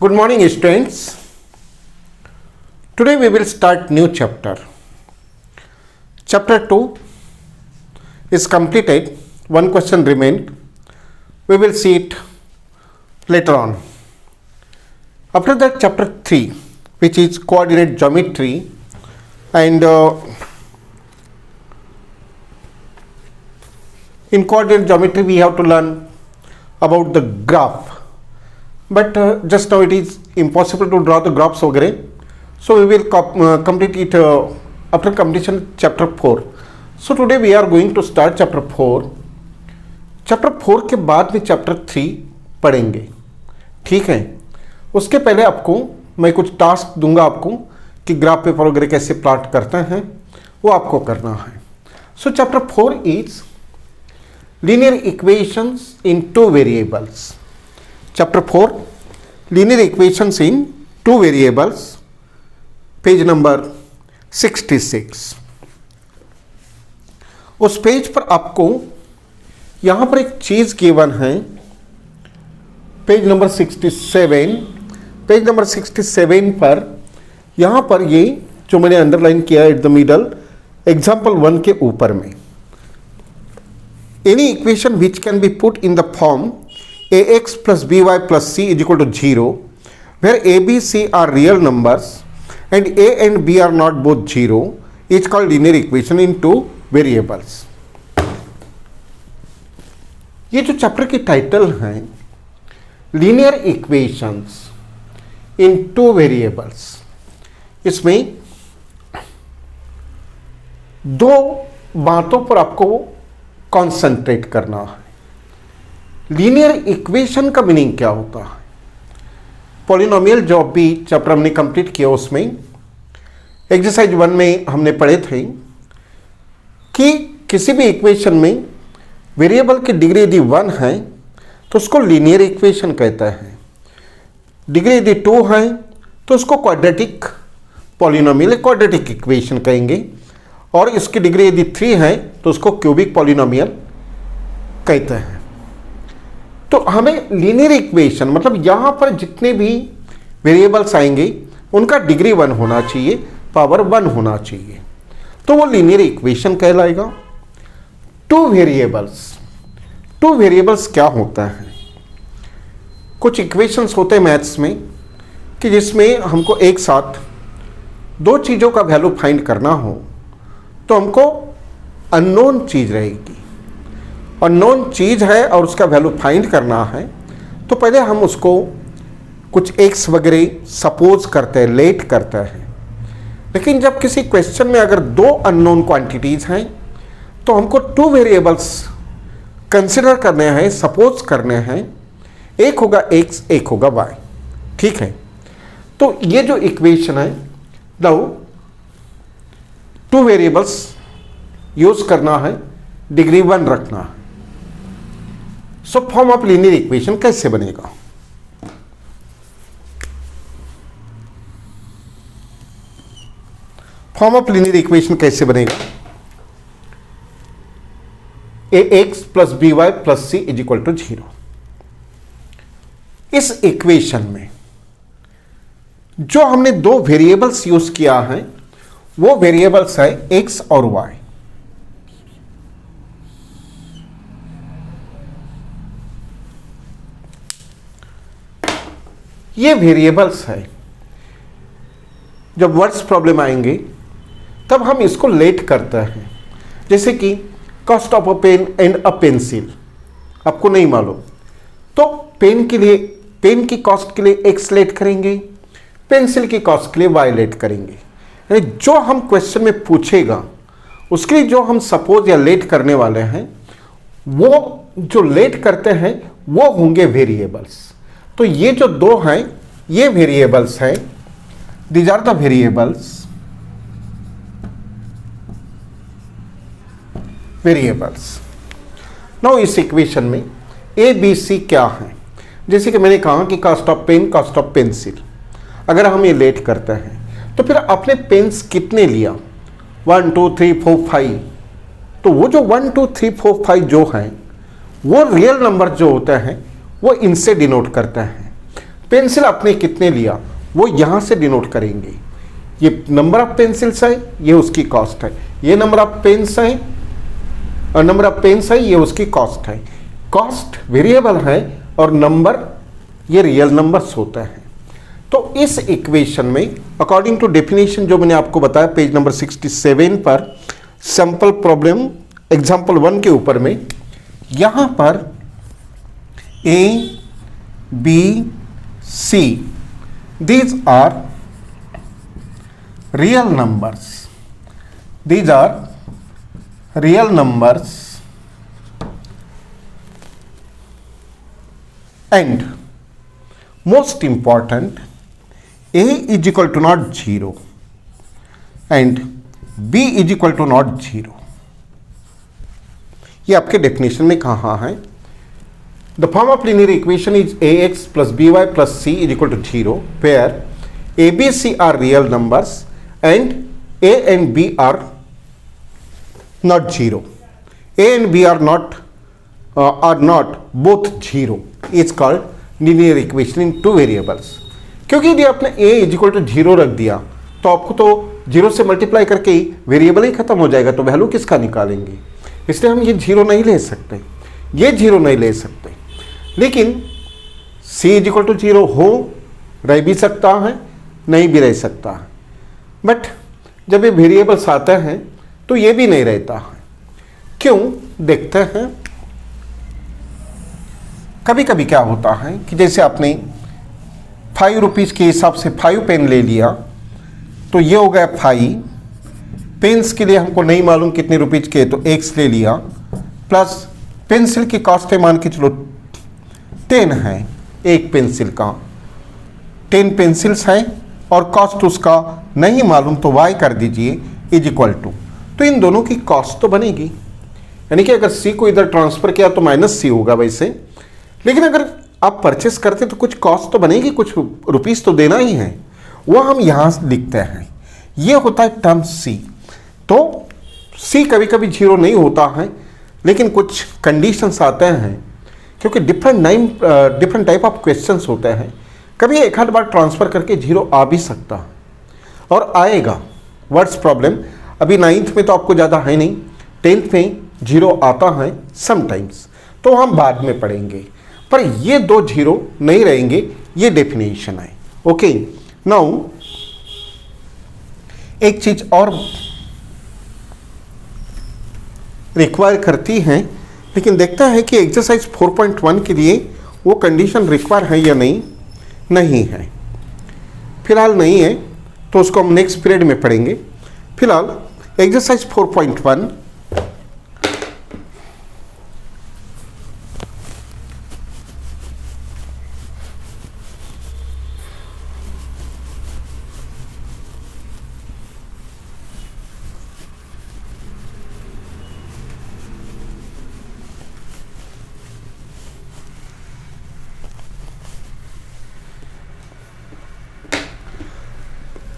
Good morning, students. Today we will start new chapter. Chapter 2 is completed. One question remained. We will see it later on. After that, chapter 3, which is coordinate geometry, and in coordinate geometry we have to learn about the graph. But just now it is impossible to draw the graphs वगैरह, so we will complete it after completion chapter 4. So today we are going to start chapter 4. chapter 4 के बाद में chapter 3 पढ़ेंगे, ठीक है। उसके पहले आपको मैं कुछ टास्क दूंगा आपको कि ग्राफ पेपर वगैरह कैसे प्लॉट करते हैं, वो आपको करना है. सो chapter 4 is linear equations in two variables. Chapter 4 linear equations in two variables, page number 66. उस पेज पर आपको यहां पर एक चीज गिवन है, पेज नंबर 67. पेज नंबर 67 पर यहां पर ये जो मैंने अंडरलाइन किया एट द मिडल, एग्जाम्पल 1 के ऊपर में, any equation which can be put in the form ax plus by plus c is equal to 0, where a, b, c are real numbers and a and b are not both 0, is called linear equation in two variables. ये जो chapter की title है linear equations इन two variables, इसमें दो बातों पर आपको concentrate करना है. लीनियर इक्वेशन का मीनिंग क्या होता है? पॉलिनोमियल जो भी चैप्टर हमने कंप्लीट किया उसमें एक्सरसाइज 1 में हमने पढ़े थे कि किसी भी इक्वेशन में वेरिएबल की डिग्री यदि 1 है तो उसको लीनियर इक्वेशन कहता है, डिग्री यदि 2 है तो उसको क्वाड्रेटिक पॉलिनोमियल क्वाड्रेटिक इक्वेशन कहेंगे, और इसकी डिग्री यदि 3 है तो उसको क्यूबिक पॉलिनोमियल कहते हैं. तो हमें लीनियर इक्वेशन मतलब यहां पर जितने भी वेरिएबल्स आएंगे उनका डिग्री 1 होना चाहिए, पावर 1 होना चाहिए, तो वो लीनियर इक्वेशन कहलाएगा. टू वेरिएबल्स क्या होता है? कुछ इक्वेशंस होते हैं मैथ्स में कि जिसमें हमको एक साथ दो चीज़ों का वैल्यू फाइंड करना हो तो हमको अननोन चीज़ रहेगी, अननोन चीज़ है और उसका वैल्यू फाइंड करना है, तो पहले हम उसको कुछ एक्स वगैरह सपोज करते हैं, लेट करते हैं. लेकिन जब किसी क्वेश्चन में अगर दो अननोन क्वांटिटीज़ हैं तो हमको टू वेरिएबल्स कंसिडर करने हैं, सपोज करने हैं. एक होगा एक्स, एक होगा वाई, ठीक है. तो ये जो इक्वेशन है लो टू वेरिएबल्स यूज करना है, डिग्री 1 रखना है. So form of linear equation कैसे बनेगा? फॉर्म ऑफ लीनियर इक्वेशन कैसे बनेगा? ax plus by plus c is equal to 0. इस इक्वेशन में जो हमने दो वेरिएबल्स यूज किया है वो वेरिएबल्स है x और y. ये वेरिएबल्स है. जब वर्ड्स प्रॉब्लम आएंगे तब हम इसको लेट करते हैं, जैसे कि cost of a pen and a pencil आपको नहीं मालूम, तो पेन के लिए, पेन की कॉस्ट के लिए एक्स लेट करेंगे, पेंसिल की कॉस्ट के लिए वाई लेट करेंगे. यानी जो हम क्वेश्चन में पूछेगा उसके लिए जो हम सपोज या लेट करने वाले हैं वो जो लेट करते हैं वो होंगे वेरिएबल्स. तो ये जो दो हैं ये वेरिएबल्स हैं, these are the variables. Now इस इक्वेशन में ए बी सी क्या है? जैसे कि मैंने कहा कि cost of pen, cost of pencil, अगर हम ये लेट करते हैं तो फिर आपने पेन्स कितने लिया? 1 2 3 4 5. तो वो जो 1 2 3 4 5 जो हैं वो रियल नंबर जो होते हैं वो इनसे डिनोट करता है. पेंसिल आपने कितने लिया वो यहाँ से डिनोट करेंगे। ये नंबर ऑफ पेंसिल्स है, ये उसकी कॉस्ट है। ये नंबर ऑफ पेन्स है और नंबर ऑफ पेन्स है, ये उसकी कॉस्ट है। कॉस्ट वेरिएबल है और नंबर ये रियल नंबर्स होते हैं। तो इस इक्वेशन में अकॉर्डिंग टू डेफिनेशन जो मैंने आपको बताया पेज नंबर 67 पर सैंपल प्रॉब्लम एग्जांपल 1 के ऊपर में, यहां पर A, B, C these are real numbers. These are real numbers and most important A is equal to not 0 and B is equal to not 0. ये आपके डेफिनेशन में कहाँ है? The form of linear equation is ax plus by plus c is equal to 0 where a, b, c are real numbers and a and b are not 0. A and b are not both 0. It's called linear equation in two variables. क्योंकि यदि आपने a is equal to 0 रख दिया तो आपको तो 0 से multiply करके ही वेरिएबल ही खत्म हो जाएगा, तो वैल्यू किसका निकालेंगे? इसलिए हम ये 0 नहीं ले सकते, ये 0 नहीं ले सकते। लेकिन c इज इक्वल टू 0 हो रह भी सकता है, नहीं भी रह सकता है, बट जब ये वेरिएबल्स आते हैं तो ये भी नहीं रहता है। क्यों? देखते हैं। कभी कभी क्या होता है कि जैसे आपने 5 रुपीज़ के हिसाब से 5 पेन ले लिया तो ये हो गया 5। पेन्स के लिए हमको नहीं मालूम कितने रुपीज़ के, तो x ले लिया, प्लस पेंसिल की कॉस्ट है मान के चलो 10 है एक पेंसिल का, 10 पेंसिल्स हैं और कॉस्ट उसका नहीं मालूम तो y कर दीजिए इज इक्वल टू, तो इन दोनों की कॉस्ट तो बनेगी। यानी कि अगर c को इधर ट्रांसफ़र किया तो -c होगा वैसे, लेकिन अगर आप परचेस करते तो कुछ कॉस्ट तो बनेगी, कुछ रुपीस तो देना ही है, वो हम यहाँ लिखते हैं। ये होता है टर्म c। तो c कभी कभी 0 नहीं होता है, लेकिन कुछ कंडीशंस आते हैं क्योंकि डिफरेंट टाइप ऑफ क्वेश्चंस होते हैं। कभी एक आध बार ट्रांसफ़र करके 0 आ भी सकता है और आएगा। वर्ड्स प्रॉब्लम अभी 9th में तो आपको ज़्यादा है नहीं, 10th में 0 आता है समटाइम्स, तो हम बाद में पढ़ेंगे, पर ये 2 0 नहीं रहेंगे, ये डेफिनेशन है। ओके, नाउ एक चीज और रिक्वायर करती है, लेकिन देखता है कि एक्सरसाइज 4.1 के लिए वो कंडीशन रिक्वायर है या नहीं है। फिलहाल नहीं है तो उसको हम नेक्स्ट पीरियड में पढ़ेंगे। फिलहाल एक्सरसाइज 4.1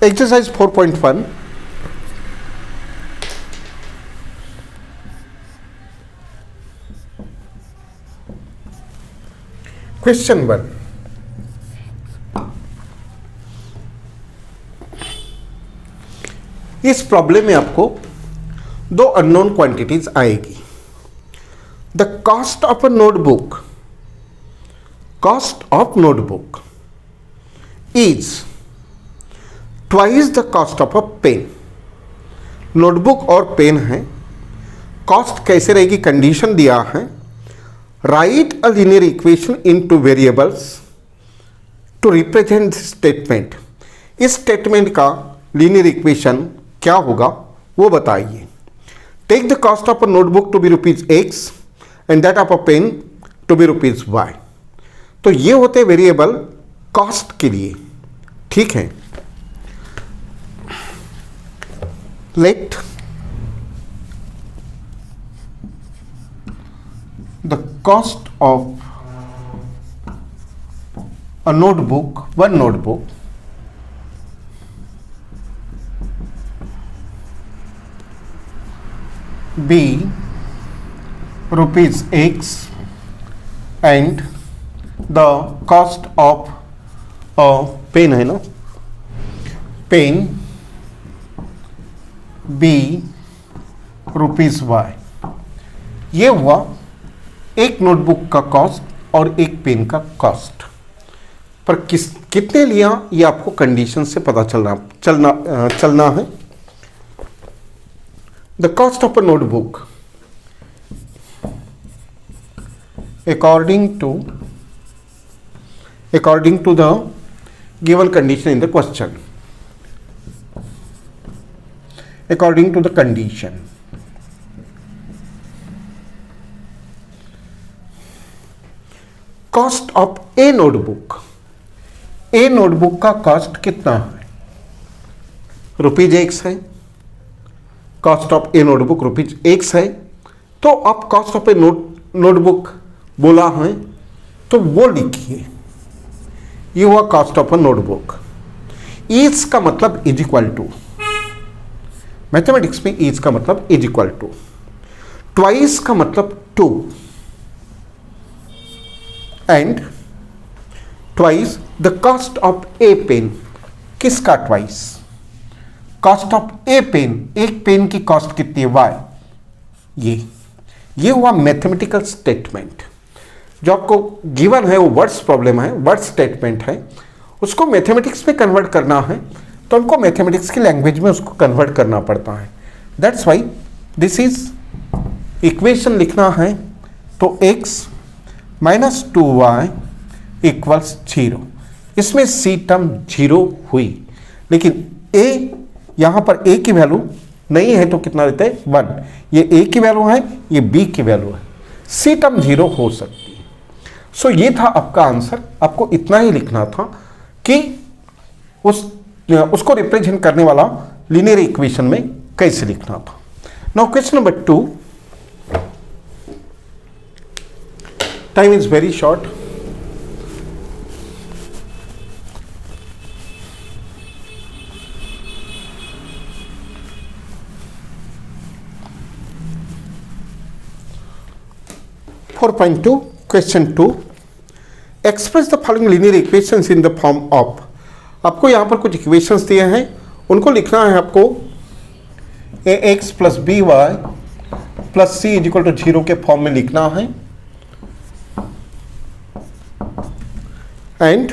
एक्सरसाइज 4.1 क्वेश्चन 1, इस प्रॉब्लम में आपको 2 अननोन क्वांटिटीज आएगी। The cost of a notebook is twice the cost of a pen. Notebook और पेन है, कॉस्ट कैसे रहेगी कंडीशन दिया है। Write a linear equation in two variables to represent statement. इस स्टेटमेंट का लीनियर इक्वेशन क्या होगा वो बताइए। Take the cost of a notebook to be ₹X and that of a pen to be ₹Y। तो ये होते वेरिएबल कॉस्ट के लिए, ठीक है। Let the cost of a notebook, one notebook, be ₹X and the cost of और pen है ना, पेन बी रुपीज़ वाई, ये हुआ एक नोटबुक का कॉस्ट और एक पेन का कॉस्ट। पर कितने लिया ये आपको कंडीशन से पता चलना है। The cost of a notebook according to the given condition in the question, according to the condition, cost of a notebook, A notebook का कॉस्ट कितना है, ₹X है, cost of A notebook ₹X है। तो आप कॉस्ट ऑफ ए नोटबुक बोला है तो वो लिखिए, ये हुआ cost of a notebook. Each का मतलब इज इक्वल टू, मैथमेटिक्स में ईच का मतलब इज इक्वल टू, ट्वाइस का मतलब 2 and twice the cost of a pen. किसका twice? Cost of a pen, एक पेन की कॉस्ट कितनी है? वाई। ये हुआ मैथमेटिकल स्टेटमेंट। जो आपको गिवन है वो वर्ड्स प्रॉब्लम है, वर्ड स्टेटमेंट है, उसको मैथमेटिक्स में कन्वर्ट करना है तो हमको मैथमेटिक्स की लैंग्वेज में उसको कन्वर्ट करना पड़ता है। That's why this is equation लिखना है तो x माइनस 2y इक्वल्स 0। इसमें c टर्म 0 हुई, लेकिन a यहाँ पर a की वैल्यू नहीं है तो कितना रहता है? 1। ये a की वैल्यू है, ये b की वैल्यू है, c टर्म 0 हो सकती है। सो ये था आपका आंसर। आपको इतना ही लिखना था कि उसको रिप्रेजेंट करने वाला लीनियर इक्वेशन में कैसे लिखना था। Now question number 2, time is very short. Question 2, express the following linear equations in the form of. आपको यहां पर कुछ इक्वेशंस दिए हैं, उनको लिखना है आपको ax plus b y plus c is equal to 0 के फॉर्म में लिखना है and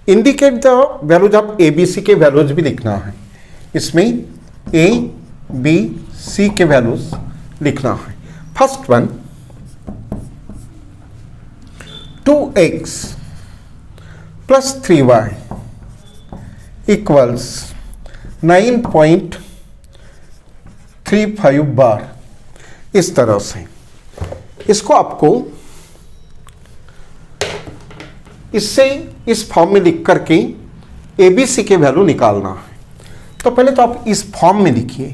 indicate the values of a b c के वैल्यूज भी लिखना है। इसमें ए बी सी के वैल्यूज लिखना है। First one 2x plus 3y equals 9.35 बार। इस तरह से इसको आपको इससे इस फॉर्म में लिख करके ए बी सी के वैल्यू निकालना है। तो पहले तो आप इस फॉर्म में लिखिए,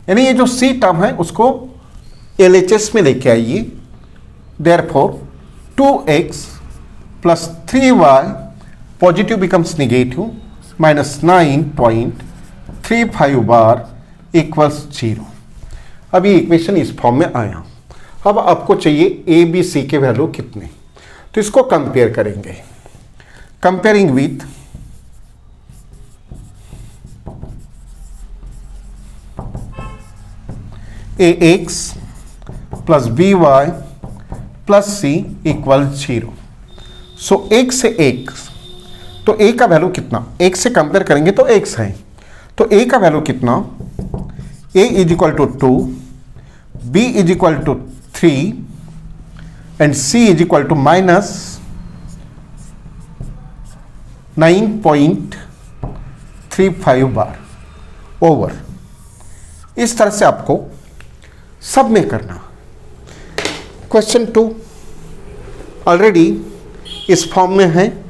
यानी ये जो सी टर्म है उसको LHS में लेके आइए। Therefore 2x plus 3y positive becomes negative minus 9.35 बार इक्वल्स 0। अब ये इक्वेशन इस फॉर्म में आया। अब आपको चाहिए ए बी सी के वैल्यू कितने, तो इसको कंपेयर करेंगे। Comparing with ax plus b y plus c equal 0। So एक से एक, तो a का वैल्यू कितना, एक से कंपेयर करेंगे तो x है, तो a का वैल्यू कितना, a is equal to 2, b is equal to 3 and c is equal to minus 9.35 बार ओवर। इस तरह से आपको सब में करना। क्वेश्चन 2 ऑलरेडी इस फॉर्म में है।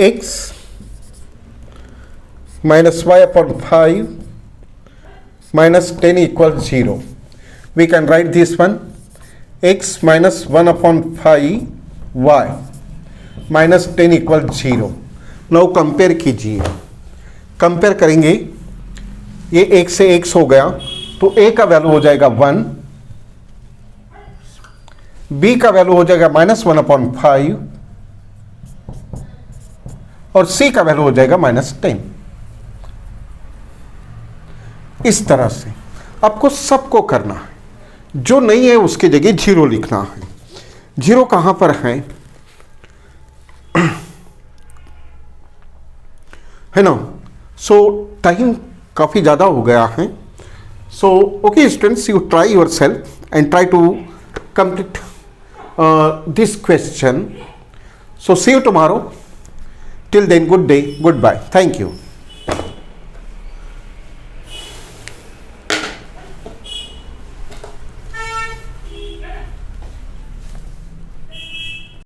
x minus y upon 5 minus 10 equals 0. We can write this one x minus 1 upon 5 y minus 10 equals 0. Now compare कीजिए, कंपेयर करेंगे ये एक से एक्स हो गया, तो ए का वैल्यू हो जाएगा 1, बी का वैल्यू हो जाएगा -1/5 और सी का वैल्यू हो जाएगा -10। इस तरह से आपको सबको करना है, जो नहीं है उसकी जगह 0 लिखना है। 0 कहां पर है, है ना। सो टाइम काफ़ी ज़्यादा हो गया है। So okay students, you try your self and try to complete this question. So see you tomorrow. Till then, good day, goodbye. Thank you.